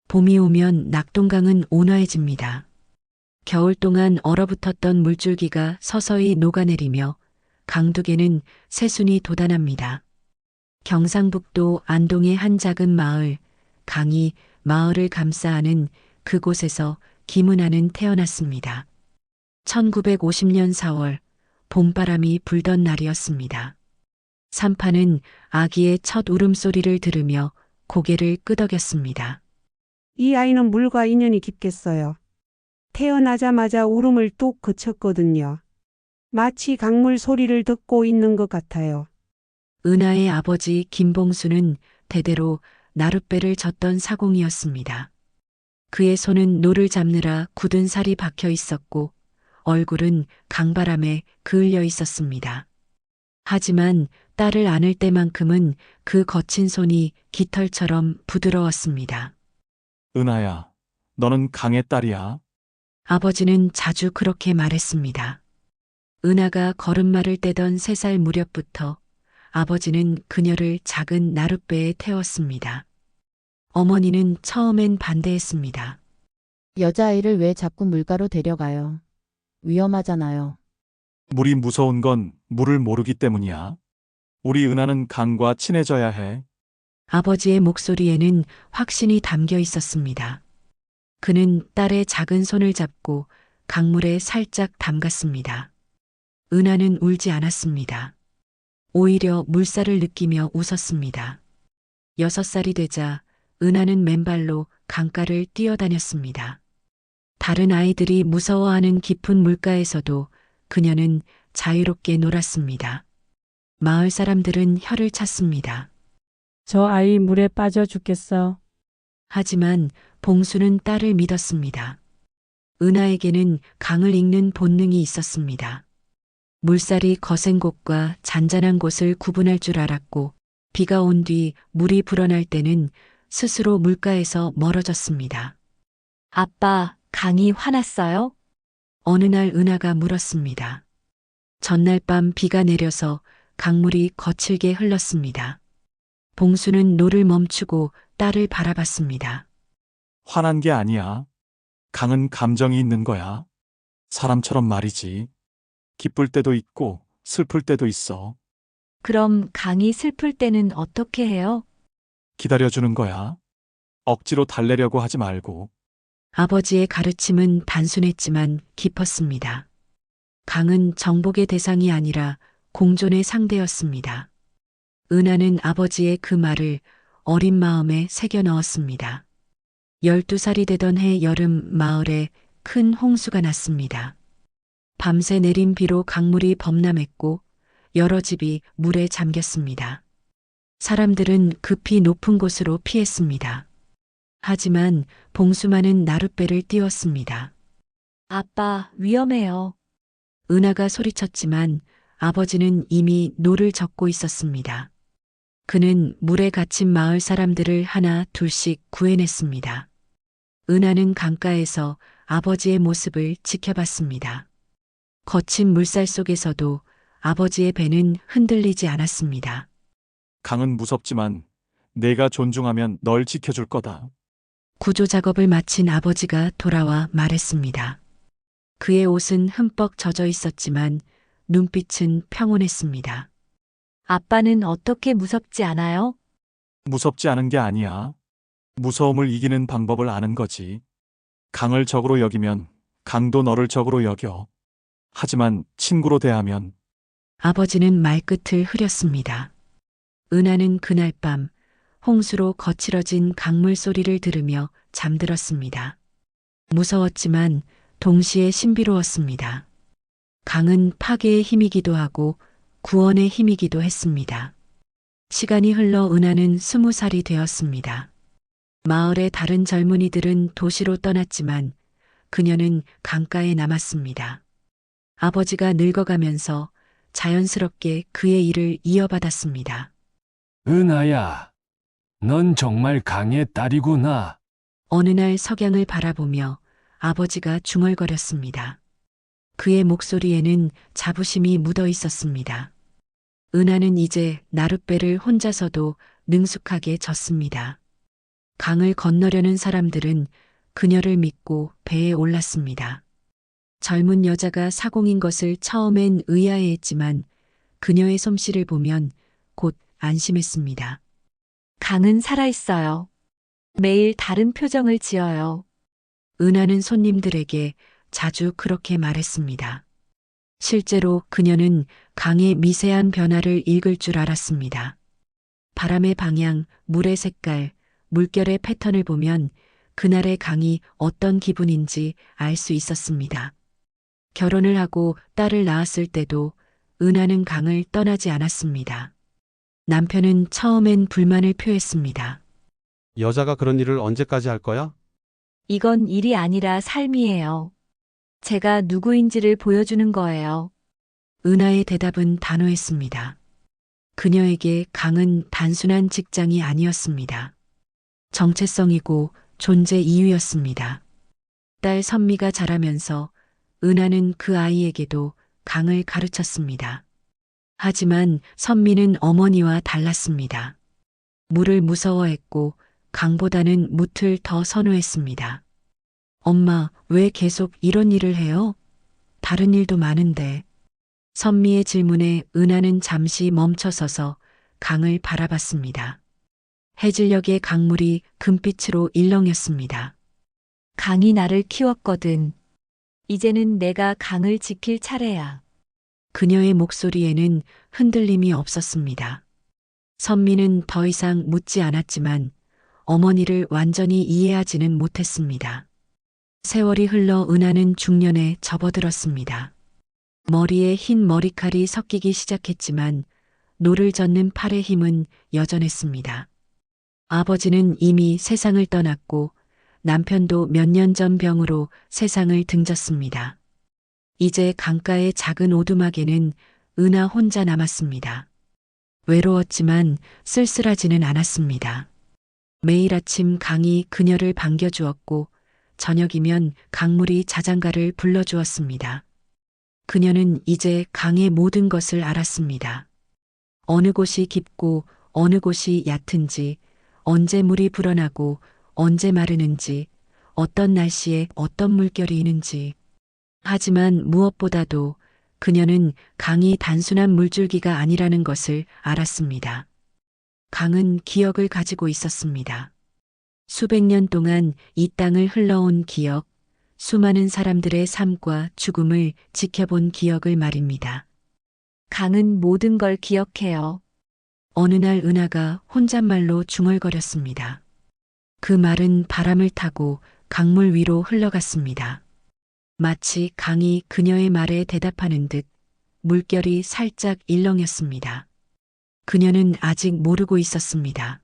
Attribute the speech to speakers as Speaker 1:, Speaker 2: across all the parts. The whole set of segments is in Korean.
Speaker 1: 봄이 오면 낙동강은 온화해집니다. 겨울 동안 얼어붙었던 물줄기가 서서히 녹아내리며 강둑에는 새순이 돋아납니다. 경상북도 안동의 한 작은 마을, 강이 마을을 감싸안은 그곳에서 김은아는 태어났습니다. 1950년 4월 봄바람이 불던 날이었습니다. 산파는 아기의 첫 울음소리를 들으며 고개를 끄덕였습니다.
Speaker 2: 이 아이는 물과 인연이 깊겠어요. 태어나자마자 울음을 뚝 그쳤거든요. 마치 강물 소리를 듣고 있는 것 같아요.
Speaker 1: 은하의 아버지 김봉수는 대대로 나룻배를 젓던 사공이었습니다. 그의 손은 노를 잡느라 굳은 살이 박혀 있었고 얼굴은 강바람에 그을려 있었습니다. 하지만 딸을 안을 때만큼은 그 거친 손이 깃털처럼 부드러웠습니다.
Speaker 3: 은하야, 너는 강의 딸이야.
Speaker 1: 아버지는 자주 그렇게 말했습니다. 은하가 걸음마를 떼던 3살 무렵부터 아버지는 그녀를 작은 나룻배에 태웠습니다. 어머니는 처음엔 반대했습니다.
Speaker 4: 여자아이를 왜 자꾸 물가로 데려가요? 위험하잖아요.
Speaker 3: 물이 무서운 건 물을 모르기 때문이야. 우리 은하는 강과 친해져야 해.
Speaker 1: 아버지의 목소리에는 확신이 담겨 있었습니다. 그는 딸의 작은 손을 잡고 강물에 살짝 담갔습니다. 은하는 울지 않았습니다. 오히려 물살을 느끼며 웃었습니다. 6살이 되자 은하는 맨발로 강가를 뛰어다녔습니다. 다른 아이들이 무서워하는 깊은 물가에서도 그녀는 자유롭게 놀았습니다. 마을 사람들은 혀를 찼습니다.
Speaker 5: 저 아이 물에 빠져 죽겠어.
Speaker 1: 하지만 봉수는 딸을 믿었습니다. 은하에게는 강을 읽는 본능이 있었습니다. 물살이 거센 곳과 잔잔한 곳을 구분할 줄 알았고 비가 온 뒤 물이 불어날 때는 스스로 물가에서 멀어졌습니다. 아빠, 강이 화났어요? 어느 날 은하가 물었습니다. 전날 밤 비가 내려서 강물이 거칠게 흘렀습니다. 봉수는 노를 멈추고 딸을 바라봤습니다.
Speaker 3: 화난 게 아니야. 강은 감정이 있는 거야. 사람처럼 말이지. 기쁠 때도 있고 슬플 때도 있어.
Speaker 1: 그럼 강이 슬플 때는 어떻게 해요?
Speaker 3: 기다려주는 거야. 억지로 달래려고 하지 말고.
Speaker 1: 아버지의 가르침은 단순했지만 깊었습니다. 강은 정복의 대상이 아니라 공존의 상대였습니다. 은하는 아버지의 그 말을 어린 마음에 새겨 넣었습니다. 12살이 되던 해 여름 마을에 큰 홍수가 났습니다. 밤새 내린 비로 강물이 범람했고 여러 집이 물에 잠겼습니다. 사람들은 급히 높은 곳으로 피했습니다. 하지만 봉수만은 나룻배를 띄웠습니다. 아빠, 위험해요. 은하가 소리쳤지만 아버지는 이미 노를 젓고 있었습니다. 그는 물에 갇힌 마을 사람들을 하나 둘씩 구해냈습니다. 은하는 강가에서 아버지의 모습을 지켜봤습니다. 거친 물살 속에서도 아버지의 배는 흔들리지 않았습니다.
Speaker 3: 강은 무섭지만 내가 존중하면 널 지켜줄 거다.
Speaker 1: 구조 작업을 마친 아버지가 돌아와 말했습니다. 그의 옷은 흠뻑 젖어 있었지만 눈빛은 평온했습니다. 아빠는 어떻게 무섭지 않아요?
Speaker 3: 무섭지 않은 게 아니야. 무서움을 이기는 방법을 아는 거지. 강을 적으로 여기면 강도 너를 적으로 여겨. 하지만 친구로 대하면
Speaker 1: 아버지는 말끝을 흐렸습니다. 은하는 그날 밤 홍수로 거칠어진 강물 소리를 들으며 잠들었습니다. 무서웠지만 동시에 신비로웠습니다. 강은 파괴의 힘이기도 하고 구원의 힘이기도 했습니다. 시간이 흘러 은하는 20살이 되었습니다. 마을의 다른 젊은이들은 도시로 떠났지만 그녀는 강가에 남았습니다. 아버지가 늙어가면서 자연스럽게 그의 일을 이어받았습니다.
Speaker 6: 은하야, 넌 정말 강의 딸이구나.
Speaker 1: 어느 날 석양을 바라보며 아버지가 중얼거렸습니다. 그의 목소리에는 자부심이 묻어 있었습니다. 은하는 이제 나룻배를 혼자서도 능숙하게 졌습니다.
Speaker 7: 강을 건너려는 사람들은 그녀를 믿고 배에 올랐습니다. 젊은 여자가 사공인 것을 처음엔 의아해했지만 그녀의 솜씨를 보면 곧 안심했습니다.
Speaker 1: 강은 살아있어요. 매일 다른 표정을 지어요.
Speaker 7: 은하는 손님들에게 자주 그렇게 말했습니다. 실제로 그녀는 강의 미세한 변화를 읽을 줄 알았습니다. 바람의 방향, 물의 색깔, 물결의 패턴을 보면 그날의 강이 어떤 기분인지 알 수 있었습니다. 결혼을 하고 딸을 낳았을 때도 은하는 강을 떠나지 않았습니다. 남편은 처음엔 불만을 표했습니다.
Speaker 8: 여자가 그런 일을 언제까지 할 거야?
Speaker 1: 이건 일이 아니라 삶이에요. 제가 누구인지를 보여주는 거예요.
Speaker 7: 은하의 대답은 단호했습니다. 그녀에게 강은 단순한 직장이 아니었습니다. 정체성이고 존재 이유였습니다. 딸 선미가 자라면서 은하는 그 아이에게도 강을 가르쳤습니다. 하지만 선미는 어머니와 달랐습니다. 물을 무서워했고 강보다는 묻을 더 선호했습니다. 엄마, 왜 계속 이런 일을 해요? 다른 일도 많은데. 선미의 질문에 은하는 잠시 멈춰서서 강을 바라봤습니다. 해질녘의 강물이 금빛으로 일렁였습니다.
Speaker 1: 강이 나를 키웠거든. 이제는 내가 강을 지킬 차례야.
Speaker 7: 그녀의 목소리에는 흔들림이 없었습니다. 선미는 더 이상 묻지 않았지만 어머니를 완전히 이해하지는 못했습니다. 세월이 흘러 은하는 중년에 접어들었습니다. 머리에 흰 머리칼이 섞이기 시작했지만 노를 젓는 팔의 힘은 여전했습니다. 아버지는 이미 세상을 떠났고 남편도 몇 년 전 병으로 세상을 등졌습니다. 이제 강가의 작은 오두막에는 은하 혼자 남았습니다. 외로웠지만 쓸쓸하지는 않았습니다. 매일 아침 강이 그녀를 반겨주었고 저녁이면 강물이 자장가를 불러주었습니다. 그녀는 이제 강의 모든 것을 알았습니다. 어느 곳이 깊고 어느 곳이 얕은지, 언제 물이 불어나고 언제 마르는지, 어떤 날씨에 어떤 물결이 있는지. 하지만 무엇보다도 그녀는 강이 단순한 물줄기가 아니라는 것을 알았습니다. 강은 기억을 가지고 있었습니다. 수백 년 동안 이 땅을 흘러온 기억, 수많은 사람들의 삶과 죽음을 지켜본 기억을 말입니다.
Speaker 1: 강은 모든 걸 기억해요.
Speaker 7: 어느 날 은하가 혼잣말로 중얼거렸습니다. 그 말은 바람을 타고 강물 위로 흘러갔습니다. 마치 강이 그녀의 말에 대답하는 듯 물결이 살짝 일렁였습니다. 그녀는 아직 모르고 있었습니다.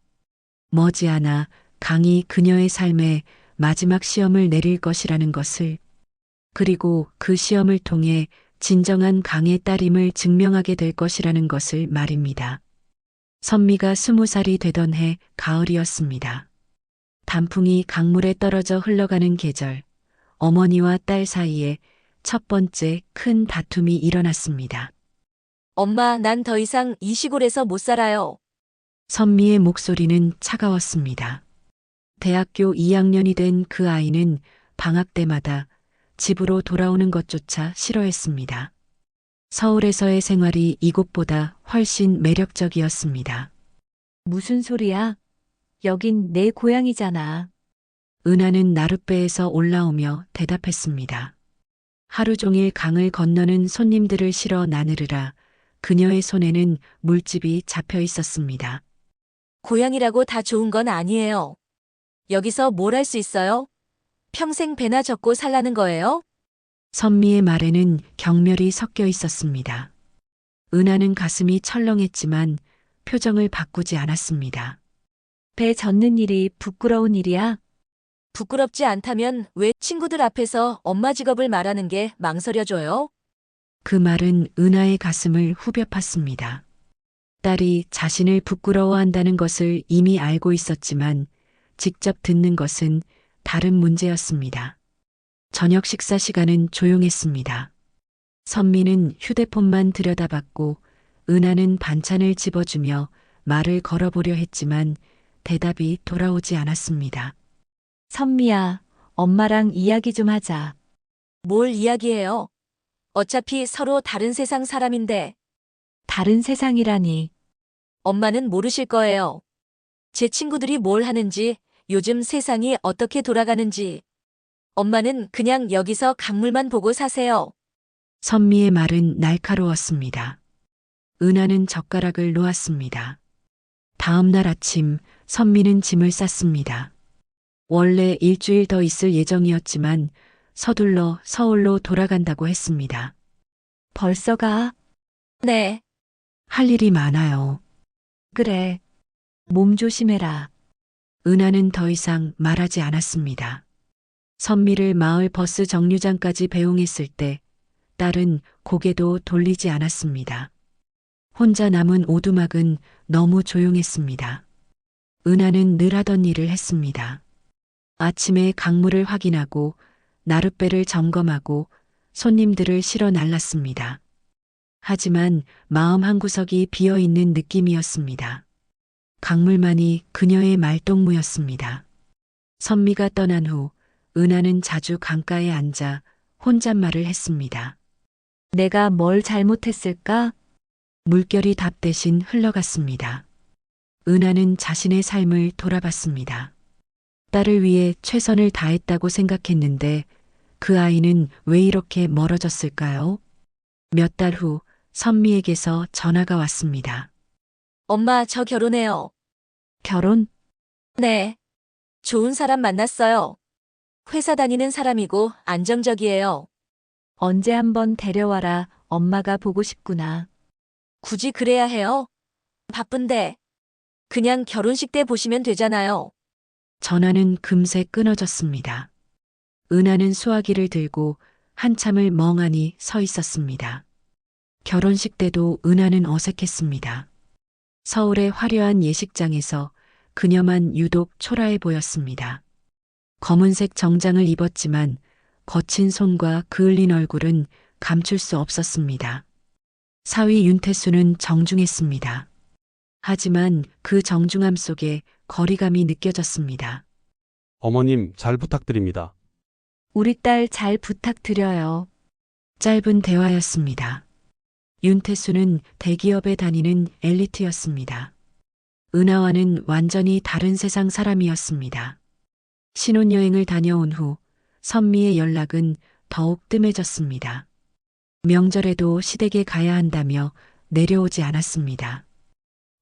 Speaker 7: 머지않아 강이 그녀의 삶에 마지막 시험을 내릴 것이라는 것을, 그리고 그 시험을 통해 진정한 강의 딸임을 증명하게 될 것이라는 것을 말입니다. 선미가 20살이 되던 해 가을이었습니다. 단풍이 강물에 떨어져 흘러가는 계절, 어머니와 딸 사이에 첫 번째 큰 다툼이 일어났습니다.
Speaker 1: 엄마, 난 더 이상 이 시골에서 못 살아요.
Speaker 7: 선미의 목소리는 차가웠습니다. 대학교 2학년이 된 그 아이는 방학 때마다 집으로 돌아오는 것조차 싫어했습니다. 서울에서의 생활이 이곳보다 훨씬 매력적이었습니다.
Speaker 1: 무슨 소리야? 여긴 내 고향이잖아.
Speaker 7: 은하는 나룻배에서 올라오며 대답했습니다. 하루 종일 강을 건너는 손님들을 실어 나누르라 그녀의 손에는 물집이 잡혀 있었습니다.
Speaker 1: 고향이라고 다 좋은 건 아니에요. 여기서 뭘 할 수 있어요? 평생 배나 젓고 살라는 거예요?
Speaker 7: 선미의 말에는 경멸이 섞여 있었습니다. 은하는 가슴이 철렁했지만 표정을 바꾸지 않았습니다.
Speaker 1: 배 젓는 일이 부끄러운 일이야? 부끄럽지 않다면 왜 친구들 앞에서 엄마 직업을 말하는 게 망설여져요?
Speaker 7: 그 말은 은하의 가슴을 후벼 팠습니다. 딸이 자신을 부끄러워한다는 것을 이미 알고 있었지만 직접 듣는 것은 다른 문제였습니다. 저녁 식사 시간은 조용했습니다. 선미는 휴대폰만 들여다봤고 은하는 반찬을 집어주며 말을 걸어보려 했지만 대답이 돌아오지 않았습니다.
Speaker 1: 선미야, 엄마랑 이야기 좀 하자. 뭘 이야기해요? 어차피 서로 다른 세상 사람인데. 다른 세상이라니. 엄마는 모르실 거예요. 제 친구들이 뭘 하는지, 요즘 세상이 어떻게 돌아가는지. 엄마는 그냥 여기서 강물만 보고 사세요.
Speaker 7: 선미의 말은 날카로웠습니다. 은하는 젓가락을 놓았습니다. 다음 날 아침 선미는 짐을 쌌습니다. 원래 일주일 더 있을 예정이었지만 서둘러 서울로 돌아간다고 했습니다.
Speaker 1: 벌써 가? 네,
Speaker 7: 할 일이 많아요.
Speaker 1: 그래. 몸 조심해라.
Speaker 7: 은하는 더 이상 말하지 않았습니다. 선미를 마을 버스 정류장까지 배웅했을 때 딸은 고개도 돌리지 않았습니다. 혼자 남은 오두막은 너무 조용했습니다. 은하는 늘 하던 일을 했습니다. 아침에 강물을 확인하고 나룻배를 점검하고 손님들을 실어 날랐습니다. 하지만 마음 한구석이 비어있는 느낌이었습니다. 강물만이 그녀의 말동무였습니다. 선미가 떠난 후 은하는 자주 강가에 앉아 혼잣말을 했습니다.
Speaker 1: 내가 뭘 잘못했을까?
Speaker 7: 물결이 답 대신 흘러갔습니다. 은하는 자신의 삶을 돌아봤습니다. 딸을 위해 최선을 다했다고 생각했는데 그 아이는 왜 이렇게 멀어졌을까요? 몇 달 후 선미에게서 전화가 왔습니다.
Speaker 1: 엄마, 저 결혼해요.
Speaker 7: 결혼?
Speaker 1: 네. 좋은 사람 만났어요. 회사 다니는 사람이고 안정적이에요. 언제 한번 데려와라. 엄마가 보고 싶구나. 굳이 그래야 해요? 바쁜데. 그냥 결혼식 때 보시면 되잖아요.
Speaker 7: 전화는 금세 끊어졌습니다. 은하는 수화기를 들고 한참을 멍하니 서 있었습니다. 결혼식 때도 은하는 어색했습니다. 서울의 화려한 예식장에서 그녀만 유독 초라해 보였습니다. 검은색 정장을 입었지만 거친 손과 그을린 얼굴은 감출 수 없었습니다. 사위 윤태수는 정중했습니다. 하지만 그 정중함 속에 거리감이 느껴졌습니다.
Speaker 8: 어머님, 잘 부탁드립니다.
Speaker 1: 우리 딸 잘 부탁드려요.
Speaker 7: 짧은 대화였습니다. 윤태수는 대기업에 다니는 엘리트였습니다. 은하와는 완전히 다른 세상 사람이었습니다. 신혼여행을 다녀온 후 선미의 연락은 더욱 뜸해졌습니다. 명절에도 시댁에 가야 한다며 내려오지 않았습니다.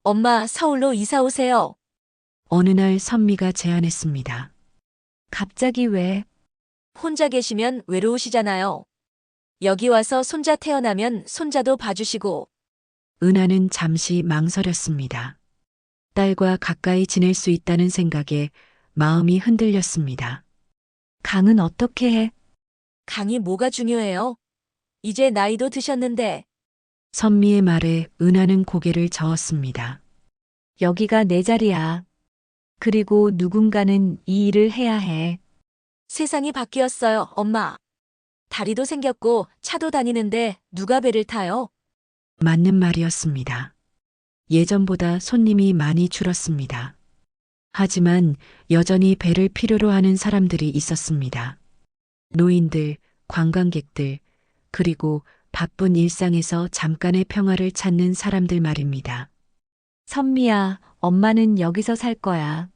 Speaker 1: 엄마, 서울로 이사 오세요.
Speaker 7: 어느 날 선미가 제안했습니다.
Speaker 1: 갑자기 왜? 혼자 계시면 외로우시잖아요. 여기 와서 손자 태어나면 손자도 봐주시고.
Speaker 7: 은하는 잠시 망설였습니다. 딸과 가까이 지낼 수 있다는 생각에 마음이 흔들렸습니다.
Speaker 1: 강은 어떻게 해? 강이 뭐가 중요해요? 이제 나이도 드셨는데.
Speaker 7: 선미의 말에 은하는 고개를 저었습니다.
Speaker 1: 여기가 내 자리야. 그리고 누군가는 이 일을 해야 해. 세상이 바뀌었어요, 엄마. 다리도 생겼고 차도 다니는데 누가 배를 타요?
Speaker 7: 맞는 말이었습니다. 예전보다 손님이 많이 줄었습니다. 하지만 여전히 배를 필요로 하는 사람들이 있었습니다. 노인들, 관광객들, 그리고 바쁜 일상에서 잠깐의 평화를 찾는 사람들 말입니다.
Speaker 1: 선미야, 엄마는 여기서 살 거야.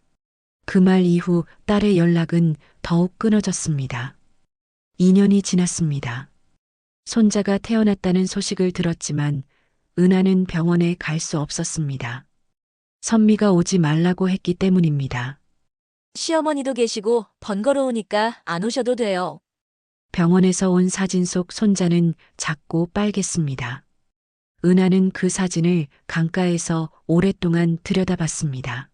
Speaker 7: 그 말 이후 딸의 연락은 더욱 끊어졌습니다. 2년이 지났습니다. 손자가 태어났다는 소식을 들었지만 은하는 병원에 갈 수 없었습니다. 선미가 오지 말라고 했기 때문입니다.
Speaker 1: 시어머니도 계시고 번거로우니까 안 오셔도 돼요.
Speaker 7: 병원에서 온 사진 속 손자는 작고 빨갰습니다. 은하는 그 사진을 강가에서 오랫동안 들여다봤습니다.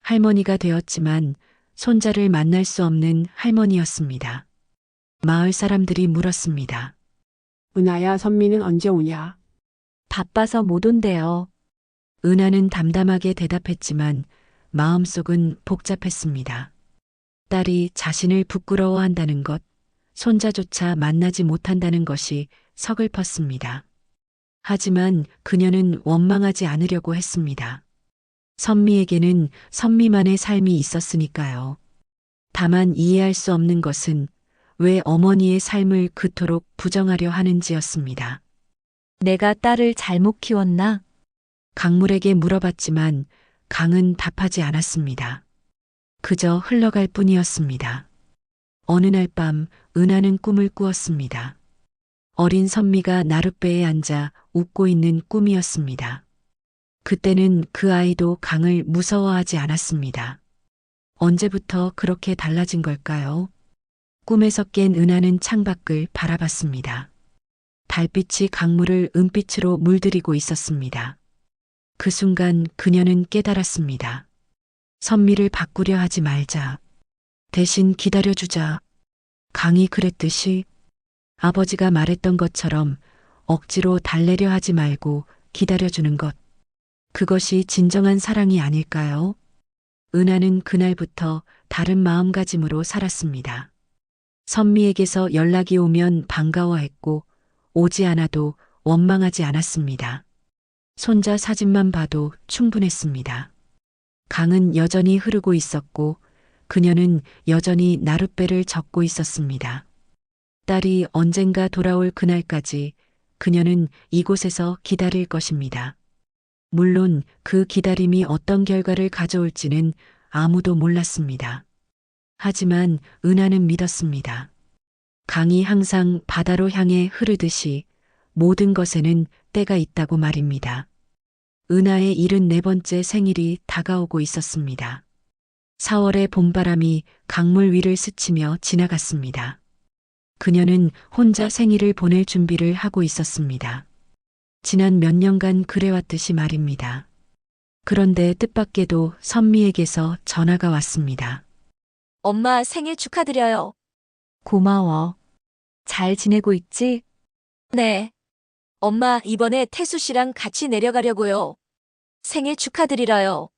Speaker 7: 할머니가 되었지만 손자를 만날 수 없는 할머니였습니다. 마을 사람들이 물었습니다.
Speaker 2: 은하야, 선미는 언제 오냐?
Speaker 1: 바빠서 못 온대요.
Speaker 7: 은하는 담담하게 대답했지만 마음속은 복잡했습니다. 딸이 자신을 부끄러워한다는 것, 손자조차 만나지 못한다는 것이 서글펐습니다. 하지만 그녀는 원망하지 않으려고 했습니다. 선미에게는 선미만의 삶이 있었으니까요. 다만 이해할 수 없는 것은 왜 어머니의 삶을 그토록 부정하려 하는지였습니다.
Speaker 1: 내가 딸을 잘못 키웠나?
Speaker 7: 강물에게 물어봤지만 강은 답하지 않았습니다. 그저 흘러갈 뿐이었습니다. 어느 날 밤 은하는 꿈을 꾸었습니다. 어린 선미가 나룻배에 앉아 웃고 있는 꿈이었습니다. 그때는 그 아이도 강을 무서워하지 않았습니다. 언제부터 그렇게 달라진 걸까요? 꿈에서 깬 은하는 창밖을 바라봤습니다. 달빛이 강물을 은빛으로 물들이고 있었습니다. 그 순간 그녀는 깨달았습니다. 선미를 바꾸려 하지 말자. 대신 기다려주자. 강이 그랬듯이 아버지가 말했던 것처럼 억지로 달래려 하지 말고 기다려주는 것. 그것이 진정한 사랑이 아닐까요? 은하는 그날부터 다른 마음가짐으로 살았습니다. 선미에게서 연락이 오면 반가워했고 오지 않아도 원망하지 않았습니다. 손자 사진만 봐도 충분했습니다. 강은 여전히 흐르고 있었고 그녀는 여전히 나룻배를 젓고 있었습니다. 딸이 언젠가 돌아올 그날까지 그녀는 이곳에서 기다릴 것입니다. 물론 그 기다림이 어떤 결과를 가져올지는 아무도 몰랐습니다. 하지만 은하는 믿었습니다. 강이 항상 바다로 향해 흐르듯이 모든 것에는 때가 있다고 말입니다. 은하의 74번째 생일이 다가오고 있었습니다. 4월의 봄바람이 강물 위를 스치며 지나갔습니다. 그녀는 혼자 생일을 보낼 준비를 하고 있었습니다. 지난 몇 년간 그래왔듯이 말입니다. 그런데 뜻밖에도 선미에게서 전화가 왔습니다.
Speaker 1: 엄마 생일 축하드려요. 고마워. 잘 지내고 있지? 네. 엄마 이번에 태수 씨랑 같이 내려가려고요. 생일 축하드리러요.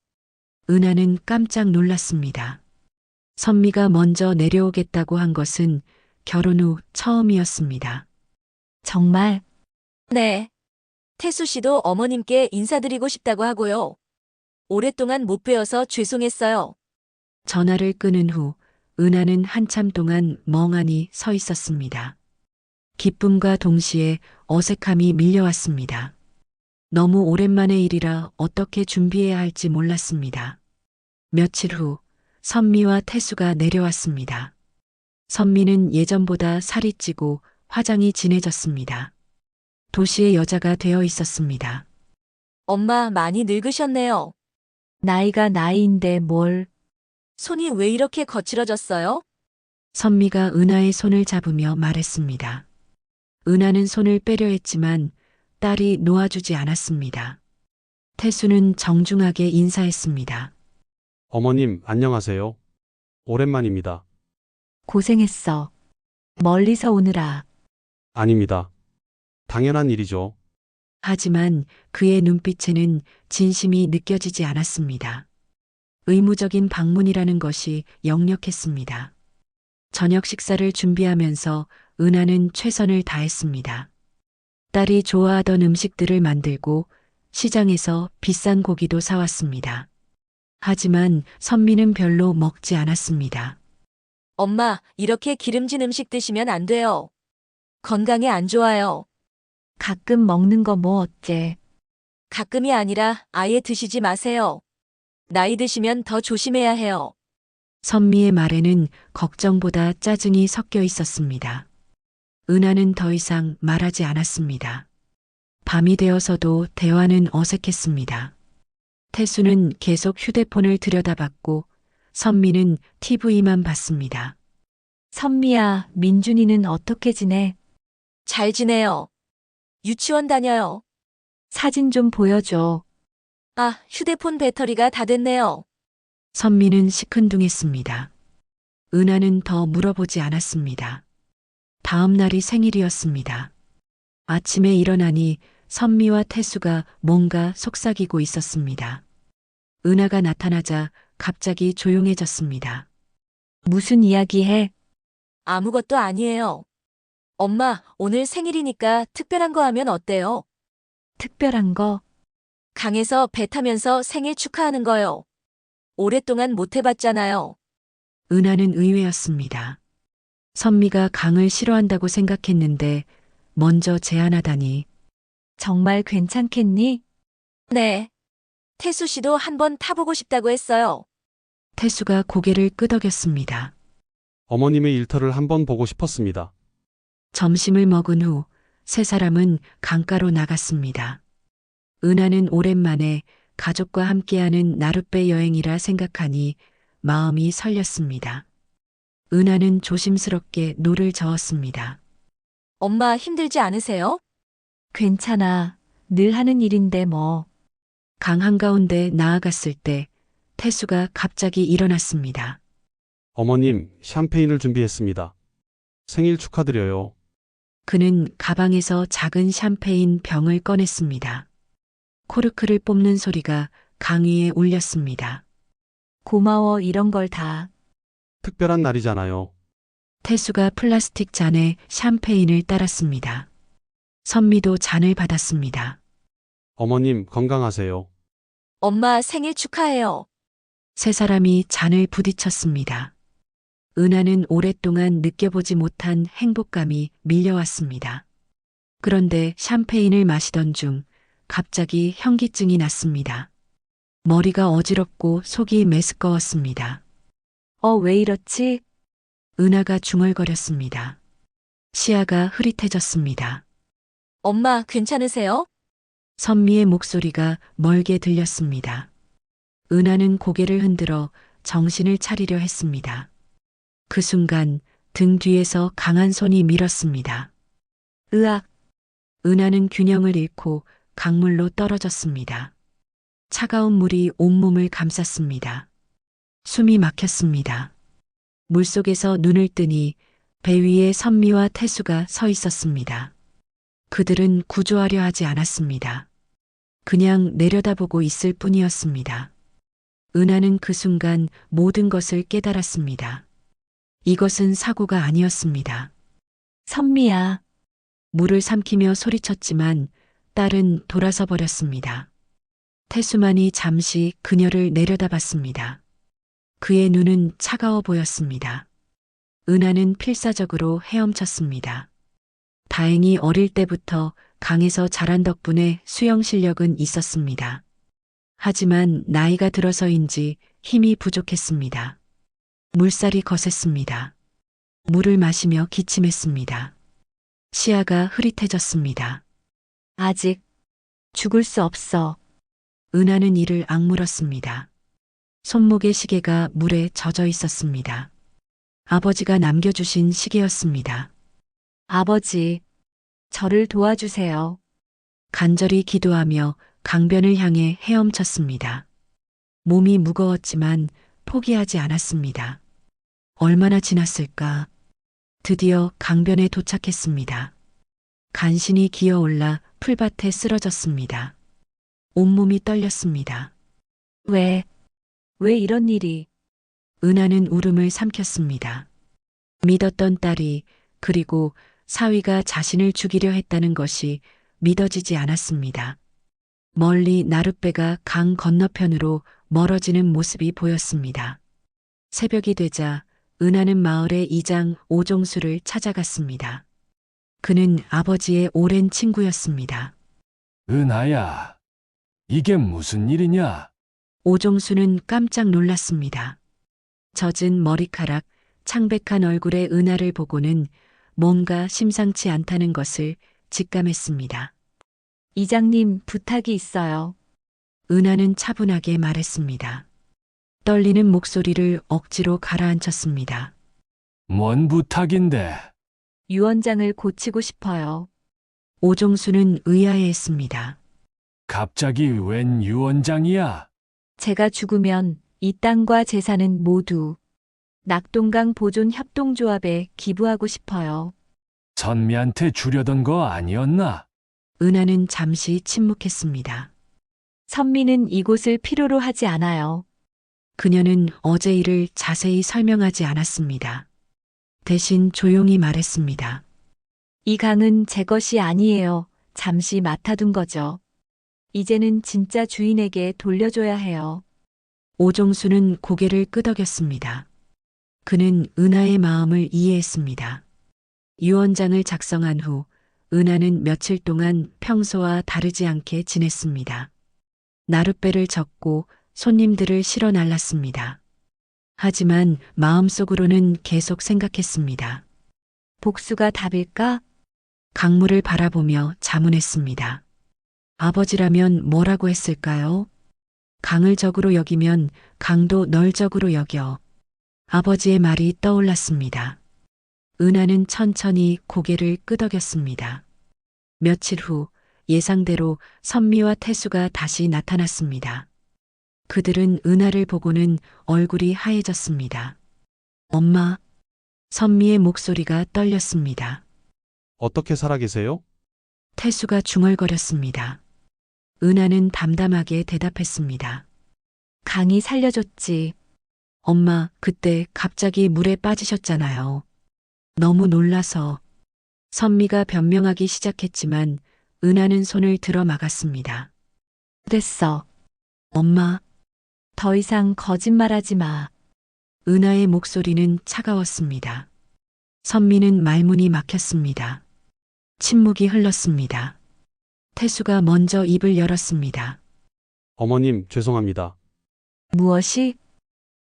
Speaker 7: 은하는 깜짝 놀랐습니다. 선미가 먼저 내려오겠다고 한 것은 결혼 후 처음이었습니다.
Speaker 1: 정말? 네. 태수 씨도 어머님께 인사드리고 싶다고 하고요. 오랫동안 못 뵈어서 죄송했어요.
Speaker 7: 전화를 끊은 후 은하는 한참 동안 멍하니 서 있었습니다. 기쁨과 동시에 어색함이 밀려왔습니다. 너무 오랜만의 일이라 어떻게 준비해야 할지 몰랐습니다. 며칠 후 선미와 태수가 내려왔습니다. 선미는 예전보다 살이 찌고 화장이 진해졌습니다. 도시의 여자가 되어 있었습니다.
Speaker 1: 엄마 많이 늙으셨네요. 나이가 나이인데 뭘. 손이 왜 이렇게 거칠어졌어요?
Speaker 7: 선미가 은하의 손을 잡으며 말했습니다. 은하는 손을 빼려 했지만 딸이 놓아주지 않았습니다. 태수는 정중하게 인사했습니다.
Speaker 8: 어머님, 안녕하세요. 오랜만입니다.
Speaker 1: 고생했어. 멀리서 오느라.
Speaker 8: 아닙니다. 당연한 일이죠.
Speaker 7: 하지만 그의 눈빛에는 진심이 느껴지지 않았습니다. 의무적인 방문이라는 것이 역력했습니다. 저녁 식사를 준비하면서 은하는 최선을 다했습니다. 딸이 좋아하던 음식들을 만들고 시장에서 비싼 고기도 사왔습니다. 하지만 선미는 별로 먹지 않았습니다.
Speaker 1: 엄마, 이렇게 기름진 음식 드시면 안 돼요. 건강에 안 좋아요. 가끔 먹는 거 뭐 어째. 가끔이 아니라 아예 드시지 마세요. 나이 드시면 더 조심해야 해요.
Speaker 7: 선미의 말에는 걱정보다 짜증이 섞여 있었습니다. 은하는 더 이상 말하지 않았습니다. 밤이 되어서도 대화는 어색했습니다. 태수는 계속 휴대폰을 들여다봤고 선미는 TV만 봤습니다.
Speaker 1: 선미야, 민준이는 어떻게 지내? 잘 지내요. 유치원 다녀요. 사진 좀 보여줘. 아, 휴대폰 배터리가 다 됐네요.
Speaker 7: 선미는 시큰둥했습니다. 은하는 더 물어보지 않았습니다. 다음 날이 생일이었습니다. 아침에 일어나니 선미와 태수가 뭔가 속삭이고 있었습니다. 은하가 나타나자 갑자기 조용해졌습니다.
Speaker 1: 무슨 이야기 해? 아무것도 아니에요. 엄마, 오늘 생일이니까 특별한 거 하면 어때요? 특별한 거? 강에서 배 타면서 생일 축하하는 거요. 오랫동안 못 해봤잖아요.
Speaker 7: 은하는 의외였습니다. 선미가 강을 싫어한다고 생각했는데 먼저 제안하다니
Speaker 1: 정말 괜찮겠니? 네. 태수 씨도 한번 타보고 싶다고 했어요.
Speaker 7: 태수가 고개를 끄덕였습니다.
Speaker 8: 어머님의 일터를 한번 보고 싶었습니다.
Speaker 7: 점심을 먹은 후 세 사람은 강가로 나갔습니다. 은하는 오랜만에 가족과 함께하는 나룻배 여행이라 생각하니 마음이 설렸습니다. 은하는 조심스럽게 노를 저었습니다.
Speaker 1: 엄마 힘들지 않으세요? 괜찮아. 늘 하는 일인데 뭐.
Speaker 7: 강 한가운데 나아갔을 때 태수가 갑자기 일어났습니다.
Speaker 8: 어머님, 샴페인을 준비했습니다. 생일 축하드려요.
Speaker 7: 그는 가방에서 작은 샴페인 병을 꺼냈습니다. 코르크를 뽑는 소리가 강 위에 울렸습니다.
Speaker 1: 고마워 이런 걸 다.
Speaker 8: 특별한 날이잖아요.
Speaker 7: 태수가 플라스틱 잔에 샴페인을 따랐습니다. 선미도 잔을 받았습니다.
Speaker 8: 어머님, 건강하세요.
Speaker 1: 엄마 생일 축하해요.
Speaker 7: 세 사람이 잔을 부딪혔습니다. 은하는 오랫동안 느껴보지 못한 행복감이 밀려왔습니다. 그런데 샴페인을 마시던 중 갑자기 현기증이 났습니다. 머리가 어지럽고 속이 메스꺼웠습니다.
Speaker 1: 왜 이렇지?
Speaker 7: 은하가 중얼거렸습니다. 시야가 흐릿해졌습니다.
Speaker 1: 엄마 괜찮으세요?
Speaker 7: 선미의 목소리가 멀게 들렸습니다. 은하는 고개를 흔들어 정신을 차리려 했습니다. 그 순간 등 뒤에서 강한 손이 밀었습니다.
Speaker 1: 으악.
Speaker 7: 은하는 균형을 잃고 강물로 떨어졌습니다. 차가운 물이 온몸을 감쌌습니다. 숨이 막혔습니다. 물속에서 눈을 뜨니 배 위에 선미와 태수가 서 있었습니다. 그들은 구조하려 하지 않았습니다. 그냥 내려다보고 있을 뿐이었습니다. 은하는 그 순간 모든 것을 깨달았습니다. 이것은 사고가 아니었습니다.
Speaker 1: 선미야.
Speaker 7: 물을 삼키며 소리쳤지만 딸은 돌아서 버렸습니다. 태수만이 잠시 그녀를 내려다봤습니다. 그의 눈은 차가워 보였습니다. 은하는 필사적으로 헤엄쳤습니다. 다행히 어릴 때부터 강에서 자란 덕분에 수영 실력은 있었습니다. 하지만 나이가 들어서인지 힘이 부족했습니다. 물살이 거셌습니다. 물을 마시며 기침했습니다. 시야가 흐릿해졌습니다.
Speaker 1: 아직 죽을 수 없어.
Speaker 7: 은하는 이를 악물었습니다. 손목의 시계가 물에 젖어 있었습니다. 아버지가 남겨주신 시계였습니다.
Speaker 1: 아버지, 저를 도와주세요.
Speaker 7: 간절히 기도하며 강변을 향해 헤엄쳤습니다. 몸이 무거웠지만 포기하지 않았습니다. 얼마나 지났을까? 드디어 강변에 도착했습니다. 간신히 기어올라 풀밭에 쓰러졌습니다. 온몸이 떨렸습니다.
Speaker 1: 왜 이런 일이?
Speaker 7: 은하는 울음을 삼켰습니다. 믿었던 딸이 그리고 사위가 자신을 죽이려 했다는 것이 믿어지지 않았습니다. 멀리 나룻배가 강 건너편으로 멀어지는 모습이 보였습니다. 새벽이 되자 은하는 마을의 이장 오종수를 찾아갔습니다. 그는 아버지의 오랜 친구였습니다.
Speaker 6: 은하야, 이게 무슨 일이냐?
Speaker 7: 오종수는 깜짝 놀랐습니다. 젖은 머리카락, 창백한 얼굴의 은하를 보고는 뭔가 심상치 않다는 것을 직감했습니다.
Speaker 1: 이장님 부탁이 있어요.
Speaker 7: 은하는 차분하게 말했습니다. 떨리는 목소리를 억지로 가라앉혔습니다.
Speaker 6: 뭔 부탁인데?
Speaker 1: 유언장을 고치고 싶어요.
Speaker 7: 오종수는 의아해했습니다.
Speaker 6: 갑자기 웬 유언장이야?
Speaker 1: 제가 죽으면 이 땅과 재산은 모두 낙동강 보존 협동조합에 기부하고 싶어요.
Speaker 6: 선미한테 주려던 거 아니었나?
Speaker 7: 은하는 잠시 침묵했습니다.
Speaker 1: 선미는 이곳을 필요로 하지 않아요.
Speaker 7: 그녀는 어제 일을 자세히 설명하지 않았습니다. 대신 조용히 말했습니다.
Speaker 1: 이 강은 제 것이 아니에요. 잠시 맡아둔 거죠. 이제는 진짜 주인에게 돌려줘야 해요.
Speaker 7: 오종수는 고개를 끄덕였습니다. 그는 은하의 마음을 이해했습니다. 유언장을 작성한 후 은하는 며칠 동안 평소와 다르지 않게 지냈습니다. 나룻배를 젓고 손님들을 실어 날랐습니다. 하지만 마음속으로는 계속 생각했습니다.
Speaker 1: 복수가 답일까?
Speaker 7: 강물을 바라보며 자문했습니다. 아버지라면 뭐라고 했을까요? 강을 적으로 여기면 강도 널 적으로 여겨. 아버지의 말이 떠올랐습니다. 은하는 천천히 고개를 끄덕였습니다. 며칠 후 예상대로 선미와 태수가 다시 나타났습니다. 그들은 은하를 보고는 얼굴이 하얘졌습니다. 엄마, 선미의 목소리가 떨렸습니다.
Speaker 8: 어떻게 살아계세요?
Speaker 7: 태수가 중얼거렸습니다. 은하는 담담하게 대답했습니다.
Speaker 1: 강이 살려줬지.
Speaker 7: 엄마, 그때 갑자기 물에 빠지셨잖아요. 너무 놀라서. 선미가 변명하기 시작했지만 은하는 손을 들어 막았습니다.
Speaker 1: 됐어.
Speaker 7: 엄마,
Speaker 1: 더 이상 거짓말하지 마.
Speaker 7: 은하의 목소리는 차가웠습니다. 선미는 말문이 막혔습니다. 침묵이 흘렀습니다. 태수가 먼저 입을 열었습니다.
Speaker 8: 어머님, 죄송합니다.
Speaker 1: 무엇이?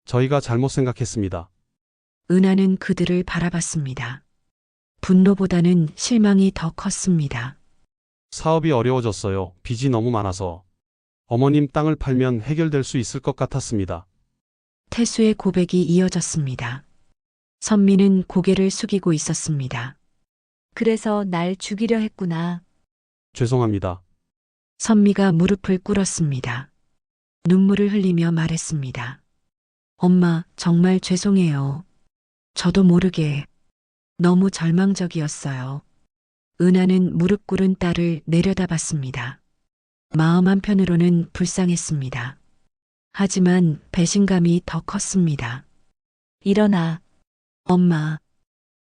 Speaker 8: 저희가 잘못 생각했습니다.
Speaker 7: 은하는 그들을 바라봤습니다. 분노보다는 실망이 더 컸습니다.
Speaker 8: 사업이 어려워졌어요. 빚이 너무 많아서. 어머님 땅을 팔면 해결될 수 있을 것 같았습니다.
Speaker 7: 태수의 고백이 이어졌습니다. 선미는 고개를 숙이고 있었습니다.
Speaker 1: 그래서 날 죽이려 했구나.
Speaker 8: 죄송합니다.
Speaker 7: 선미가 무릎을 꿇었습니다. 눈물을 흘리며 말했습니다. 엄마, 정말 죄송해요. 저도 모르게 너무 절망적이었어요. 은하는 무릎 꿇은 딸을 내려다봤습니다. 마음 한편으로는 불쌍했습니다. 하지만 배신감이 더 컸습니다.
Speaker 1: 일어나.
Speaker 7: 엄마,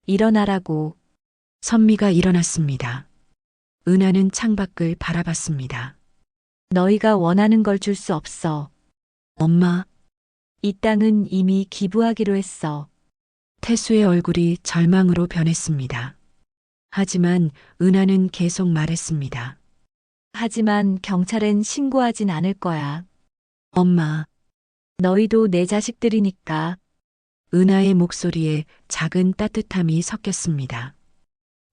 Speaker 1: 일어나라고.
Speaker 7: 선미가 일어났습니다. 은하는 창밖을 바라봤습니다.
Speaker 1: 너희가 원하는 걸 줄 수 없어.
Speaker 7: 엄마,
Speaker 1: 이 땅은 이미 기부하기로 했어.
Speaker 7: 태수의 얼굴이 절망으로 변했습니다. 하지만 은하는 계속 말했습니다.
Speaker 1: 하지만 경찰엔 신고하진 않을 거야.
Speaker 7: 엄마,
Speaker 1: 너희도 내 자식들이니까.
Speaker 7: 은하의 목소리에 작은 따뜻함이 섞였습니다.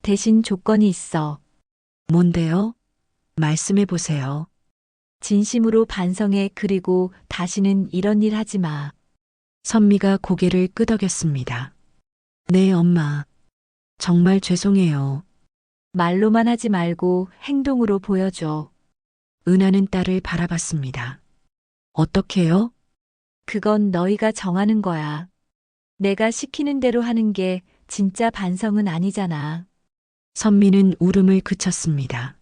Speaker 1: 대신 조건이 있어.
Speaker 7: 뭔데요? 말씀해 보세요.
Speaker 1: 진심으로 반성해. 그리고 다시는 이런 일 하지 마.
Speaker 7: 선미가 고개를 끄덕였습니다. 네, 엄마. 정말 죄송해요.
Speaker 1: 말로만 하지 말고 행동으로 보여줘.
Speaker 7: 은하는 딸을 바라봤습니다. 어떻게요?
Speaker 1: 그건 너희가 정하는 거야. 내가 시키는 대로 하는 게 진짜 반성은 아니잖아.
Speaker 7: 선미는 울음을 그쳤습니다.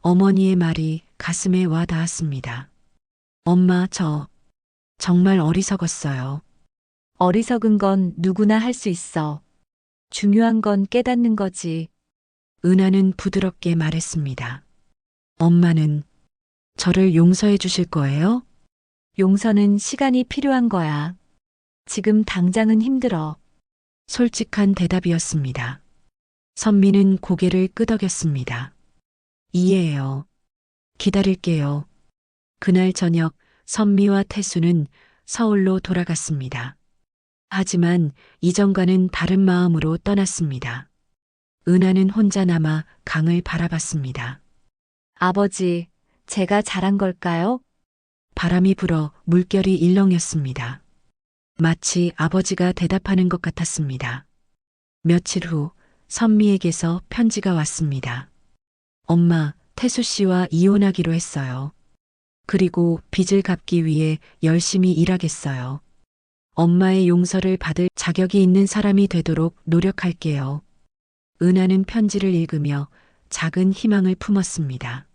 Speaker 7: 어머니의 말이 가슴에 와 닿았습니다. 엄마, 저 정말 어리석었어요.
Speaker 1: 어리석은 건 누구나 할 수 있어. 중요한 건 깨닫는 거지.
Speaker 7: 은하는 부드럽게 말했습니다. 엄마는 저를 용서해 주실 거예요?
Speaker 1: 용서는 시간이 필요한 거야. 지금 당장은 힘들어.
Speaker 7: 솔직한 대답이었습니다. 선미는 고개를 끄덕였습니다. 이해해요. 기다릴게요. 그날 저녁 선미와 태수는 서울로 돌아갔습니다. 하지만 이전과는 다른 마음으로 떠났습니다. 은하는 혼자 남아 강을 바라봤습니다.
Speaker 1: 아버지, 제가 잘한 걸까요?
Speaker 7: 바람이 불어 물결이 일렁였습니다. 마치 아버지가 대답하는 것 같았습니다. 며칠 후 선미에게서 편지가 왔습니다. 엄마, 태수 씨와 이혼하기로 했어요. 그리고 빚을 갚기 위해 열심히 일하겠어요. 엄마의 용서를 받을 자격이 있는 사람이 되도록 노력할게요. 은하는 편지를 읽으며 작은 희망을 품었습니다.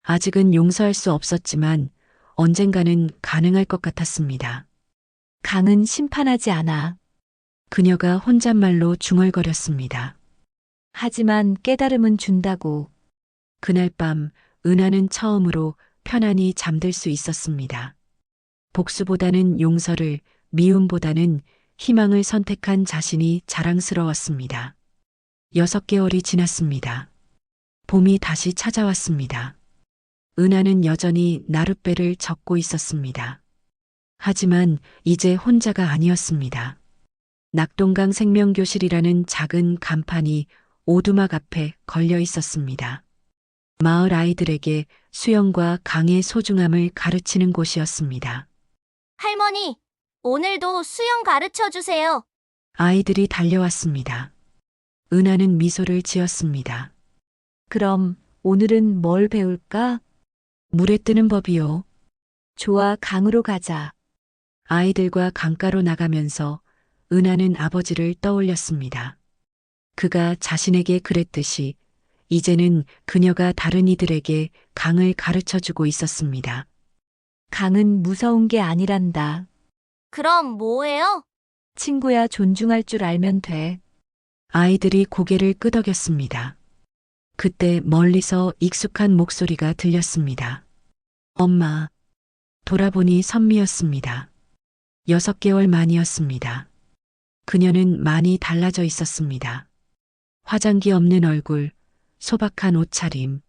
Speaker 7: 아직은 용서할 수 없었지만 언젠가는 가능할 것 같았습니다.
Speaker 1: 강은 심판하지 않아.
Speaker 7: 그녀가 혼잣말로 중얼거렸습니다.
Speaker 1: 하지만 깨달음은 준다고.
Speaker 7: 그날 밤 은하는 처음으로 편안히 잠들 수 있었습니다. 복수보다는 용서를, 미움보다는 희망을 선택한 자신이 자랑스러웠습니다. 6개월이 지났습니다. 봄이 다시 찾아왔습니다. 은하는 여전히 나룻배를 젓고 있었습니다. 하지만 이제 혼자가 아니었습니다. 낙동강 생명교실이라는 작은 간판이 오두막 앞에 걸려 있었습니다. 마을 아이들에게 수영과 강의 소중함을 가르치는 곳이었습니다.
Speaker 9: 할머니, 오늘도 수영 가르쳐 주세요.
Speaker 7: 아이들이 달려왔습니다. 은하는 미소를 지었습니다.
Speaker 1: 그럼 오늘은 뭘 배울까?
Speaker 7: 물에 뜨는 법이요.
Speaker 1: 좋아, 강으로 가자.
Speaker 7: 아이들과 강가로 나가면서 은하는 아버지를 떠올렸습니다. 그가 자신에게 그랬듯이 이제는 그녀가 다른 이들에게 강을 가르쳐 주고 있었습니다.
Speaker 1: 강은 무서운 게 아니란다.
Speaker 9: 그럼 뭐예요?
Speaker 1: 친구야, 존중할 줄 알면 돼.
Speaker 7: 아이들이 고개를 끄덕였습니다. 그때 멀리서 익숙한 목소리가 들렸습니다. 엄마. 돌아보니 선미였습니다. 6개월 만이었습니다. 그녀는 많이 달라져 있었습니다. 화장기 없는 얼굴, 소박한 옷차림,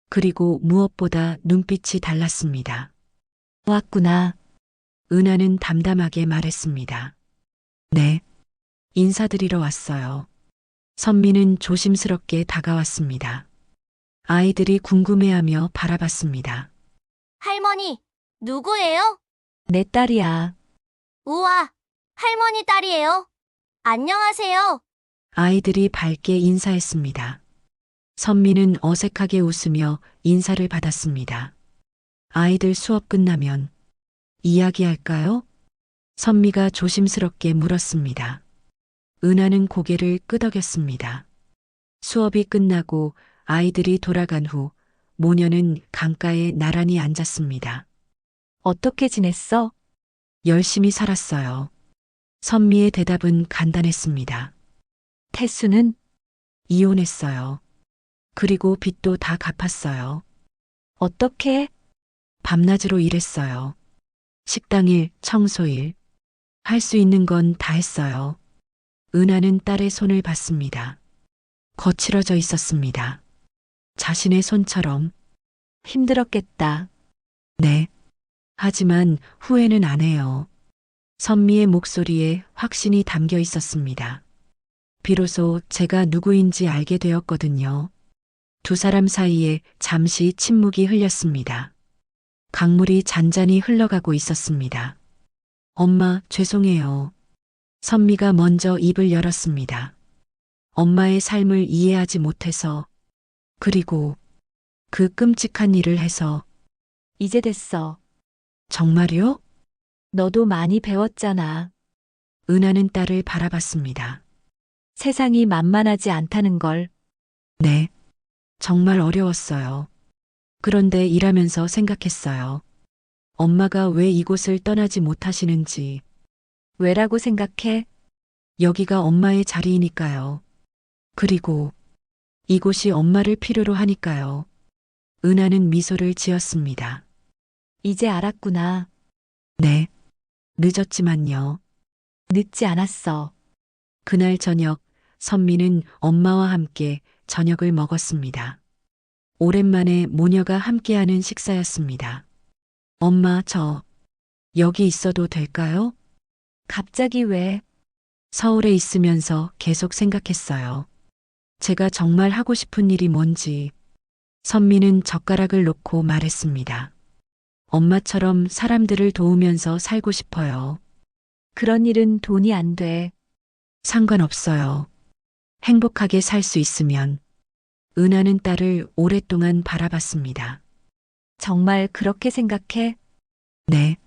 Speaker 7: 그리고 무엇보다 눈빛이 달랐습니다.
Speaker 1: 왔구나.
Speaker 7: 은하는 담담하게 말했습니다. 네. 인사드리러 왔어요. 선미는 조심스럽게 다가왔습니다. 아이들이 궁금해하며 바라봤습니다.
Speaker 9: 할머니, 누구예요?
Speaker 1: 내 딸이야.
Speaker 9: 우와, 할머니 딸이에요. 안녕하세요.
Speaker 7: 아이들이 밝게 인사했습니다. 선미는 어색하게 웃으며 인사를 받았습니다. 아이들 수업 끝나면 이야기할까요? 선미가 조심스럽게 물었습니다. 은하는 고개를 끄덕였습니다. 수업이 끝나고 아이들이 돌아간 후 모녀는 강가에 나란히 앉았습니다.
Speaker 1: 어떻게 지냈어?
Speaker 7: 열심히 살았어요. 선미의 대답은 간단했습니다.
Speaker 1: 태수는?
Speaker 7: 이혼했어요. 그리고 빚도 다 갚았어요.
Speaker 1: 어떻게?
Speaker 7: 밤낮으로 일했어요. 식당일, 청소일. 할 수 있는 건 다 했어요. 은하는 딸의 손을 봤습니다. 거칠어져 있었습니다. 자신의 손처럼.
Speaker 1: 힘들었겠다.
Speaker 7: 네. 하지만 후회는 안 해요. 선미의 목소리에 확신이 담겨 있었습니다. 비로소 제가 누구인지 알게 되었거든요. 두 사람 사이에 잠시 침묵이 흘렸습니다. 강물이 잔잔히 흘러가고 있었습니다. 엄마, 죄송해요. 선미가 먼저 입을 열었습니다. 엄마의 삶을 이해하지 못해서, 그리고 그 끔찍한 일을 해서.
Speaker 1: 이제 됐어.
Speaker 7: 정말요?
Speaker 1: 너도 많이 배웠잖아.
Speaker 7: 은하는 딸을 바라봤습니다.
Speaker 1: 세상이 만만하지 않다는 걸.
Speaker 7: 네. 정말 어려웠어요. 그런데 일하면서 생각했어요. 엄마가 왜 이곳을 떠나지 못하시는지.
Speaker 1: 왜라고 생각해?
Speaker 7: 여기가 엄마의 자리이니까요. 그리고 이곳이 엄마를 필요로 하니까요. 은하는 미소를 지었습니다.
Speaker 1: 이제 알았구나.
Speaker 7: 네. 늦었지만요.
Speaker 1: 늦지 않았어.
Speaker 7: 그날 저녁, 선미는 엄마와 함께 저녁을 먹었습니다. 오랜만에 모녀가 함께하는 식사였습니다. 엄마, 저 여기 있어도 될까요?
Speaker 1: 갑자기 왜?
Speaker 7: 서울에 있으면서 계속 생각했어요. 제가 정말 하고 싶은 일이 뭔지. 선미는 젓가락을 놓고 말했습니다. 엄마처럼 사람들을 도우면서 살고 싶어요.
Speaker 1: 그런 일은 돈이 안 돼.
Speaker 7: 상관없어요. 행복하게 살 수 있으면. 은하는 딸을 오랫동안 바라봤습니다.
Speaker 1: 정말 그렇게 생각해?
Speaker 7: 네.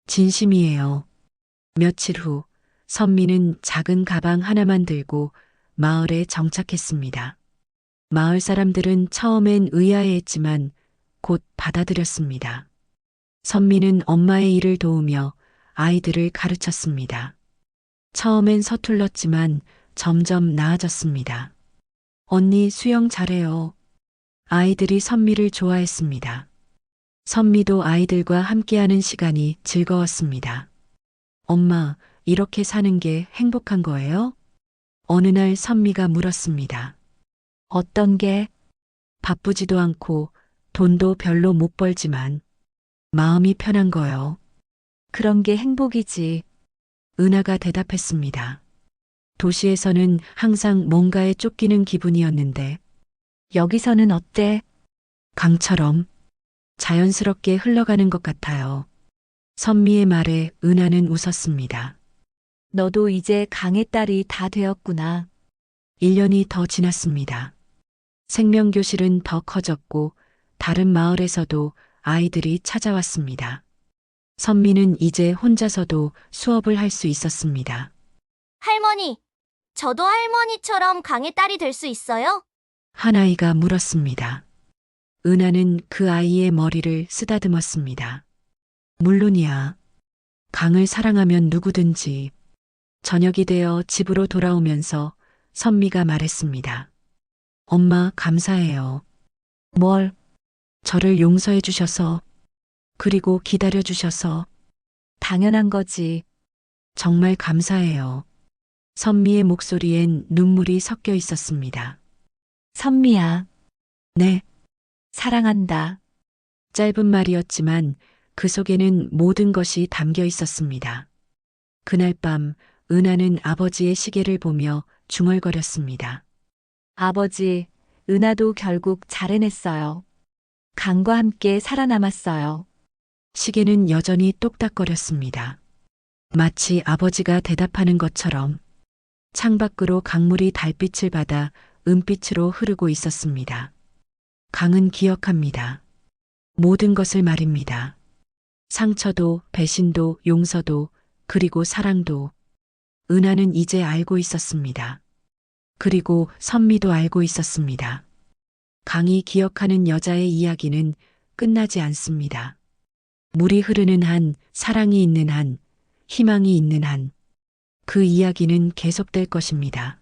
Speaker 7: 진심이에요. 며칠 후, 선미는 작은 가방 하나만 들고 마을에 정착했습니다. 마을 사람들은 처음엔 의아해했지만 곧 받아들였습니다. 선미는 엄마의 일을 도우며 아이들을 가르쳤습니다. 처음엔 서툴렀지만 점점 나아졌습니다. 언니 수영 잘해요. 아이들이 선미를 좋아했습니다. 선미도 아이들과 함께하는 시간이 즐거웠습니다. 엄마, 이렇게 사는 게 행복한 거예요? 어느 날 선미가 물었습니다. 어떤 게? 바쁘지도 않고 돈도 별로 못 벌지만 마음이 편한 거요.
Speaker 1: 그런 게 행복이지.
Speaker 7: 은하가 대답했습니다. 도시에서는 항상 뭔가에 쫓기는 기분이었는데
Speaker 1: 여기서는 어때?
Speaker 7: 강처럼 자연스럽게 흘러가는 것 같아요. 선미의 말에 은하는 웃었습니다.
Speaker 1: 너도 이제 강의 딸이 다 되었구나.
Speaker 7: 1년이 더 지났습니다. 생명교실은 더 커졌고 다른 마을에서도 아이들이 찾아왔습니다. 선미는 이제 혼자서도 수업을 할 수 있었습니다.
Speaker 9: 할머니, 저도 할머니처럼 강의 딸이 될 수 있어요?
Speaker 7: 한 아이가 물었습니다. 은하는 그 아이의 머리를 쓰다듬었습니다. 물론이야. 강을 사랑하면 누구든지. 저녁이 되어 집으로 돌아오면서 선미가 말했습니다. 엄마, 감사해요.
Speaker 1: 뭘?
Speaker 7: 저를 용서해 주셔서, 그리고 기다려 주셔서
Speaker 1: 당연한 거지.
Speaker 7: 정말 감사해요. 선미의 목소리엔 눈물이 섞여 있었습니다.
Speaker 1: 선미야,
Speaker 7: 네,
Speaker 1: 사랑한다.
Speaker 7: 짧은 말이었지만 그 속에는 모든 것이 담겨 있었습니다. 그날 밤 은하는 아버지의 시계를 보며 중얼거렸습니다.
Speaker 1: 아버지, 은하도 결국 잘 해냈어요. 강과 함께 살아남았어요.
Speaker 7: 시계는 여전히 똑딱거렸습니다. 마치 아버지가 대답하는 것처럼 창밖으로 강물이 달빛을 받아 은빛으로 흐르고 있었습니다. 강은 기억합니다. 모든 것을 말입니다. 상처도, 배신도, 용서도, 그리고 사랑도. 은하는 이제 알고 있었습니다. 그리고 선미도 알고 있었습니다. 강이 기억하는 여자의 이야기는 끝나지 않습니다. 물이 흐르는 한, 사랑이 있는 한, 희망이 있는 한, 그 이야기는 계속될 것입니다.